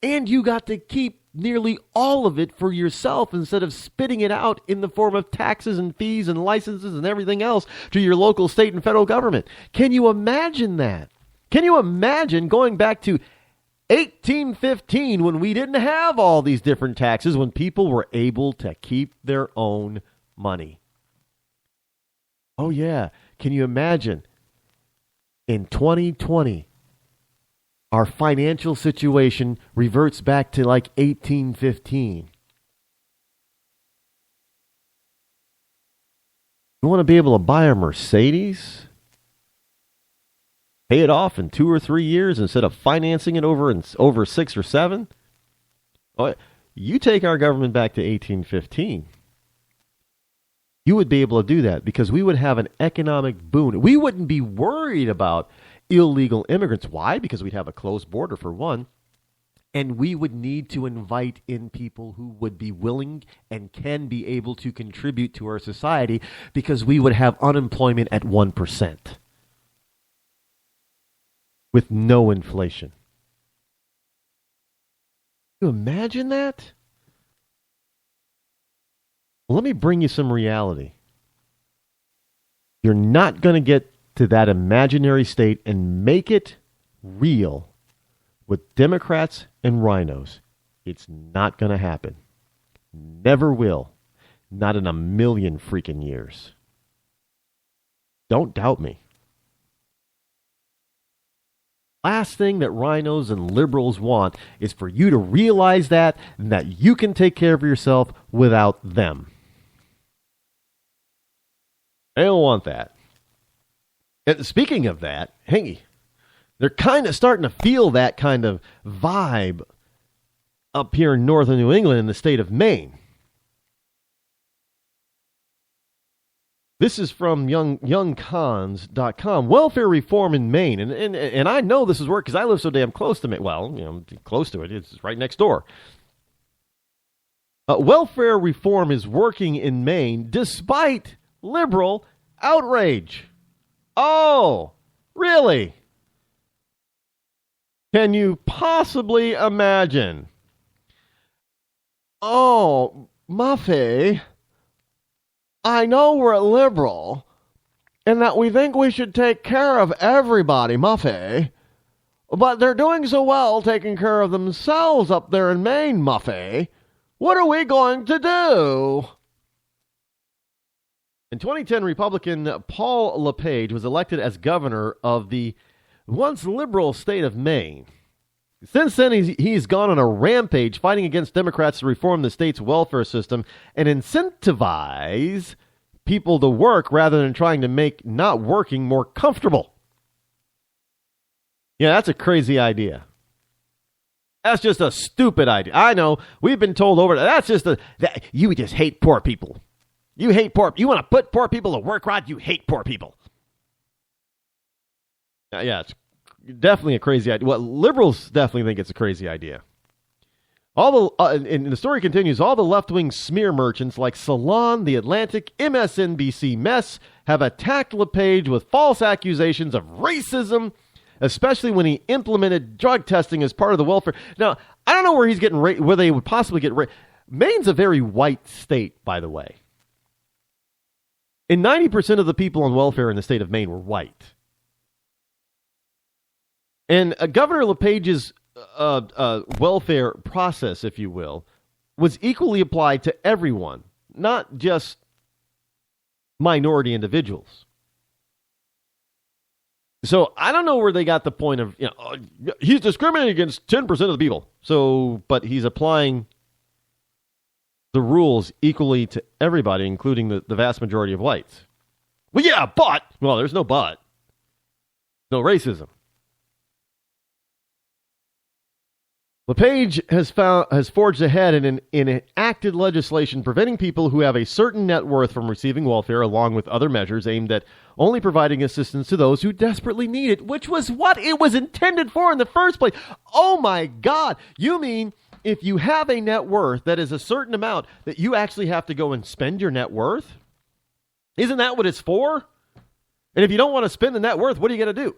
And you got to keep nearly all of it for yourself instead of spitting it out in the form of taxes and fees and licenses and everything else to your local, state, and federal government. Can you imagine that? Can you imagine going back to 1815 when we didn't have all these different taxes, when people were able to keep their own money? Oh, yeah. Can you imagine in 2020, our financial situation reverts back to like 1815? You want to be able to buy a Mercedes? Pay it off in 2 or 3 years instead of financing it over 6 or 7? Oh, you take our government back to 1815. You would be able to do that because we would have an economic boon. We wouldn't be worried about illegal immigrants. Why? Because we'd have a closed border, for one. And we would need to invite in people who would be willing and can be able to contribute to our society because we would have unemployment at 1%. With no inflation. Can you imagine that? Well, let me bring you some reality. You're not going to get to that imaginary state and make it real with Democrats and rhinos. It's not going to happen. Never will. Not in a million freaking years. Don't doubt me. Last thing that rhinos and liberals want is for you to realize that and that you can take care of yourself without them. They don't want that. And speaking of that, hey, they're kind of starting to feel that kind of vibe up here in northern New England in the state of Maine. This is from youngcons.com. Welfare reform in Maine. And I know this is work because I live so damn close to Maine. Well, close to it. It's right next door. Welfare reform is working in Maine despite liberal outrage. Oh, really? Can you possibly imagine? Oh, Muffy, I know we're liberal and that we think we should take care of everybody, Muffy, but they're doing so well taking care of themselves up there in Maine, Muffy. What are we going to do? In 2010, Republican Paul LePage was elected as governor of the once liberal state of Maine. Since then, he's gone on a rampage fighting against Democrats to reform the state's welfare system and incentivize people to work rather than trying to make not working more comfortable. Yeah, that's a crazy idea. That's just a stupid idea. I know. We've been told over. That's just you just hate poor people. You hate poor. You want to put poor people to work, Rod? You hate poor people. Yeah, it's definitely a crazy idea. Well, liberals definitely think it's a crazy idea. All the and the story continues. All the left-wing smear merchants like Salon, The Atlantic, MSNBC, Mess have attacked LePage with false accusations of racism, especially when he implemented drug testing as part of the welfare. Now, I don't know where he's getting where they would possibly get. Maine's a very white state, by the way. And 90% of the people on welfare in the state of Maine were white. And Governor LePage's welfare process, if you will, was equally applied to everyone, not just minority individuals. So I don't know where they got the point of, he's discriminating against 10% of the people. So, but he's applying the rules equally to everybody, including the vast majority of whites. Well, yeah, well, there's no but. No racism. LePage has forged ahead in enacted legislation preventing people who have a certain net worth from receiving welfare, along with other measures aimed at only providing assistance to those who desperately need it, which was what it was intended for in the first place. Oh my God. You mean if you have a net worth that is a certain amount that you actually have to go and spend your net worth? Isn't that what it's for? And if you don't want to spend the net worth, what are you going to do?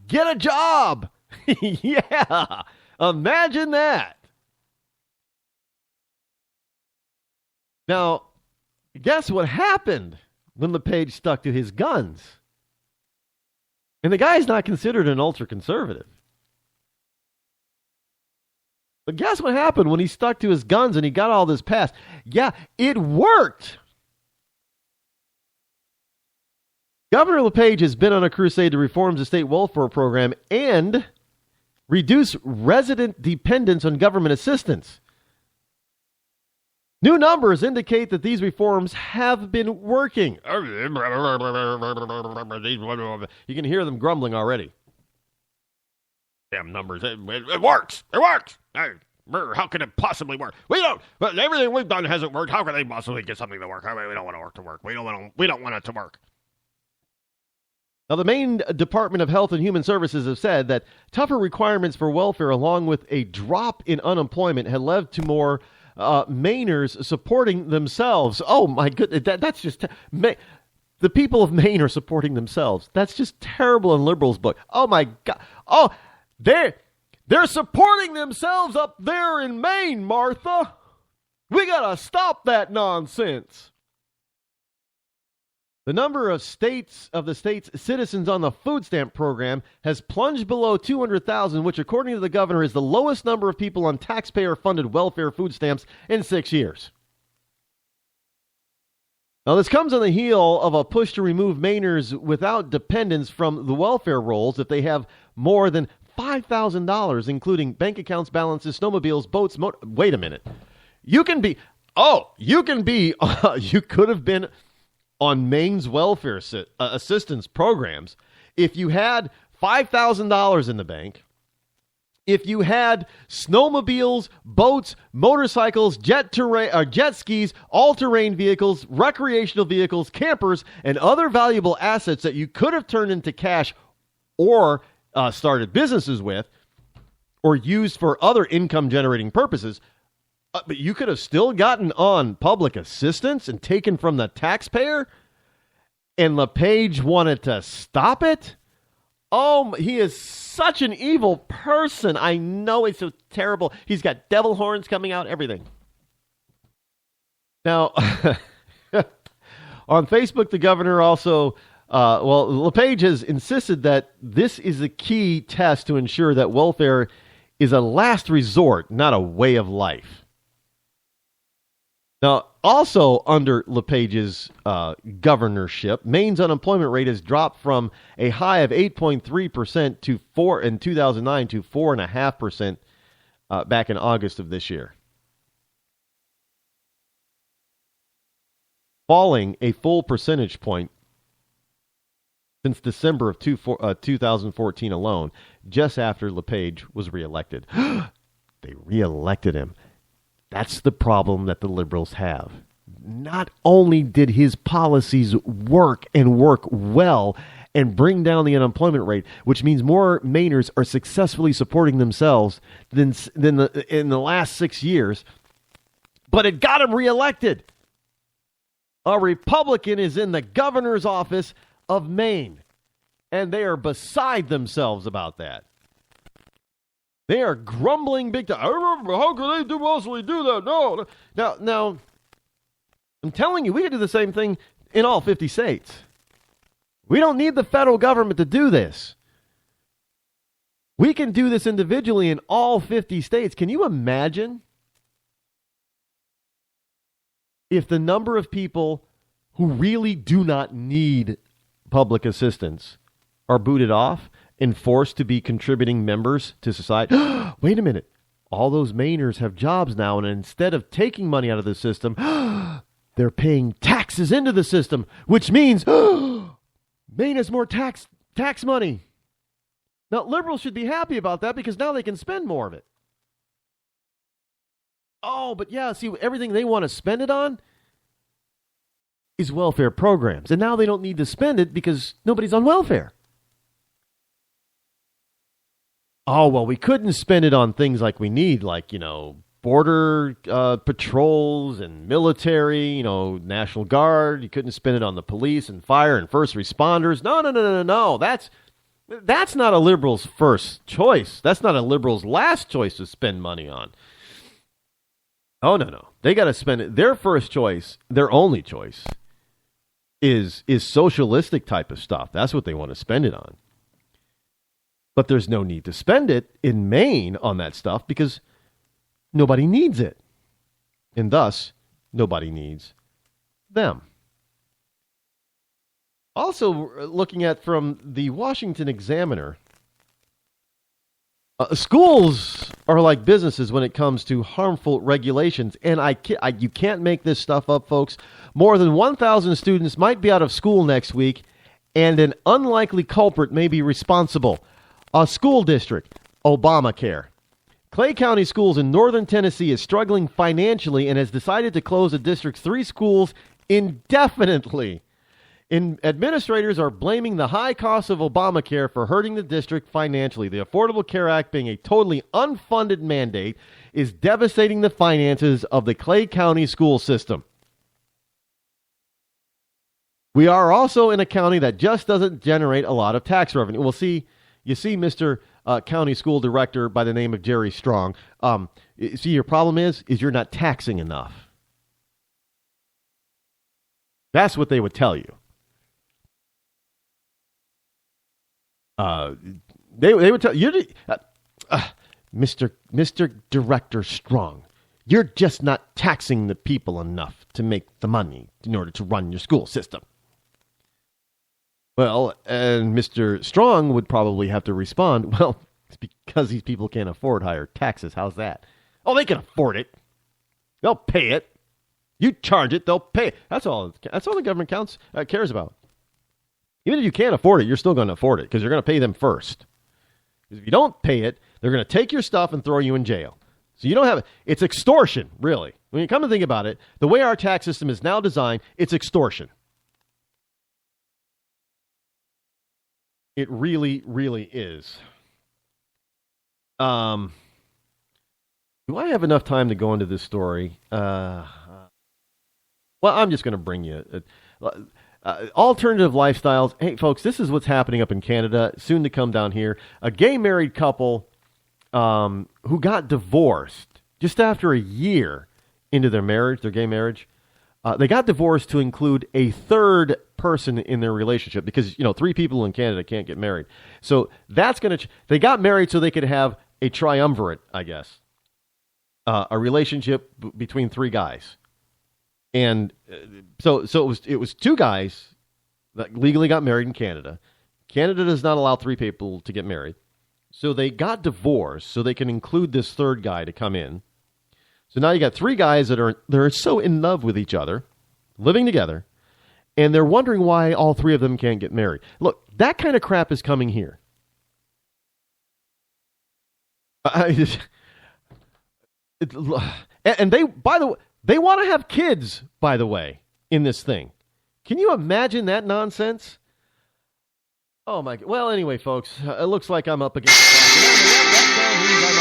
Get a job. Yeah. Imagine that. Now, guess what happened when LePage stuck to his guns? And the guy's not considered an ultra-conservative. But guess what happened when he stuck to his guns and he got all this passed? Yeah, it worked. Governor LePage has been on a crusade to reform the state welfare program and reduce resident dependence on government assistance. New numbers indicate that these reforms have been working. You can hear them grumbling already. Damn numbers. It works. It works. How can it possibly work? We don't. Everything we've done hasn't worked. How can they possibly get something to work? I mean, we don't want to work. We don't want it to work. Now, the Maine Department of Health and Human Services have said that tougher requirements for welfare, along with a drop in unemployment, had led to more Mainers supporting themselves. Oh, my goodness. That's just... the people of Maine are supporting themselves. That's just terrible in liberals' book. Oh, my God. Oh, they're supporting themselves up there in Maine, Martha. We got to stop that nonsense. The number of the state's citizens on the food stamp program has plunged below 200,000, which, according to the governor, is the lowest number of people on taxpayer-funded welfare food stamps in 6 years. Now, this comes on the heel of a push to remove Mainers without dependence from the welfare rolls if they have more than $5,000, including bank accounts, balances, snowmobiles, boats, Wait a minute. You could have been on Maine's welfare assistance programs if you had $5,000 in the bank, if you had snowmobiles, boats, motorcycles, jet skis, all-terrain vehicles, recreational vehicles, campers, and other valuable assets that you could have turned into cash or started businesses with or used for other income-generating purposes. But you could have still gotten on public assistance and taken from the taxpayer, and LePage wanted to stop it? Oh, he is such an evil person. I know, it's so terrible. He's got devil horns coming out, everything. Now, on Facebook, the governor also, LePage has insisted that this is a key test to ensure that welfare is a last resort, not a way of life. Now, also under LePage's governorship, Maine's unemployment rate has dropped from a high of 8.3% in 2009 to 4.5% back in August of this year, falling a full percentage point since December of 2014 alone, just after LePage was reelected. They reelected him. That's the problem that the liberals have. Not only did his policies work and work well and bring down the unemployment rate, which means more Mainers are successfully supporting themselves than in the last 6 years, but it got him reelected. A Republican is in the governor's office of Maine, and they are beside themselves about that. They are grumbling big time. How could they possibly do that? No. Now, I'm telling you, we can do the same thing in all 50 states. We don't need the federal government to do this. We can do this individually in all 50 states. Can you imagine if the number of people who really do not need public assistance are booted off and forced to be contributing members to society? Wait a minute. All those Mainers have jobs now, and instead of taking money out of the system, they're paying taxes into the system, which means Maine has more tax money. Now, liberals should be happy about that because now they can spend more of it. Oh, but yeah, see, everything they want to spend it on is welfare programs. And now they don't need to spend it because nobody's on welfare. Oh, well, we couldn't spend it on things like we need, like, border patrols and military, National Guard. You couldn't spend it on the police and fire and first responders. No. That's not a liberal's first choice. That's not a liberal's last choice to spend money on. Oh, no. They got to spend it. Their first choice, their only choice, is socialistic type of stuff. That's what they want to spend it on. But there's no need to spend it in Maine on that stuff because nobody needs it. And thus, nobody needs them. Also, looking at from the Washington Examiner, schools are like businesses when it comes to harmful regulations. And you can't make this stuff up, folks. More than 1,000 students might be out of school next week, and an unlikely culprit may be responsible. A school district, Obamacare. Clay County Schools in northern Tennessee is struggling financially and has decided to close the district's 3 schools indefinitely. Administrators are blaming the high cost of Obamacare for hurting the district financially. The Affordable Care Act, being a totally unfunded mandate, is devastating the finances of the Clay County school system. We are also in a county that just doesn't generate a lot of tax revenue. We'll see. You see, Mr. County School Director by the name of Jerry Strong. See, your problem is you're not taxing enough. That's what they would tell you. They would tell you, Mr. Director Strong, you're just not taxing the people enough to make the money in order to run your school system. Well, and Mr. Strong would probably have to respond, well, it's because these people can't afford higher taxes. How's that? Oh, they can afford it. They'll pay it. You charge it, they'll pay it. That's all the government cares about. Even if you can't afford it, you're still going to afford it because you're going to pay them first. Because if you don't pay it, they're going to take your stuff and throw you in jail. So you don't have it. It's extortion, really. When you come to think about it, the way our tax system is now designed, it's extortion. It really, really is. Do I have enough time to go into this story? Well, I'm just going to bring you... alternative lifestyles. Hey, folks, this is what's happening up in Canada, soon to come down here. A gay married couple who got divorced just after a year into their marriage, their gay marriage. They got divorced to include a third person in their relationship because, 3 people in Canada can't get married. So that's going to... They got married so they could have a triumvirate, I guess. A relationship between 3 guys. And so it was 2 guys that legally got married in Canada. Canada does not allow 3 people to get married. So they got divorced so they can include this third guy to come in. So now you got 3 guys that are so in love with each other, living together, and they're wondering why all 3 of them can't get married. Look, that kind of crap is coming here. And they, by the way, they want to have kids, by the way, in this thing. Can you imagine that nonsense? Oh, my God. Well, anyway, folks, it looks like I'm up against the clock.